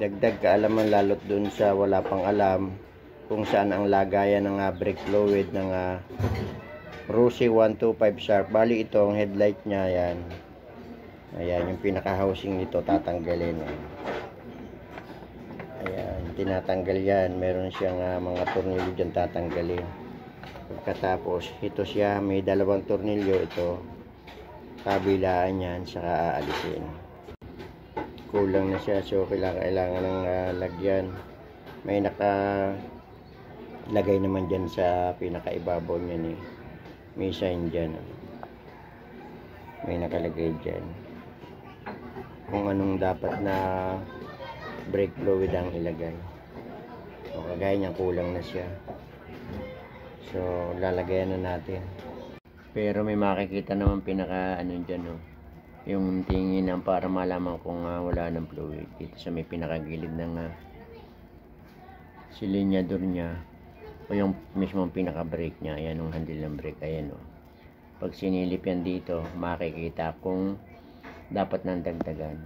dagdag kaalaman lalot dun sa wala pang alam kung saan ang lagayan ng brake fluid ng Rossi 125 Sharp. Bali ito ang headlight nya, yan. Ayan, yung pinaka housing nito tatanggalin. Ayan, tinatanggal yan. Meron siyang mga tornilyo dyan tatanggalin. Pagkatapos ito siya, may dalawang tornilyo ito, kabilaan yan, saka aalisin. Kulang na siya, so kailangan ng lagyan. May nakalagay naman dyan sa pinakaibabaw niyan may sign dyan, may nakalagay dyan kung anong dapat na brake fluid ang ilagay. So kagaya niya, kulang na siya, so lalagayan na natin. Pero may makikita naman pinaka dyan, yung tingin para malaman kung wala ng fluid dito sa may pinakagilid ng silinyador nya o yung mismong pinaka brake nya. Ayan yung handle ng brake, ayan pag sinilip yan dito makikita kung dapat nang dagdagan.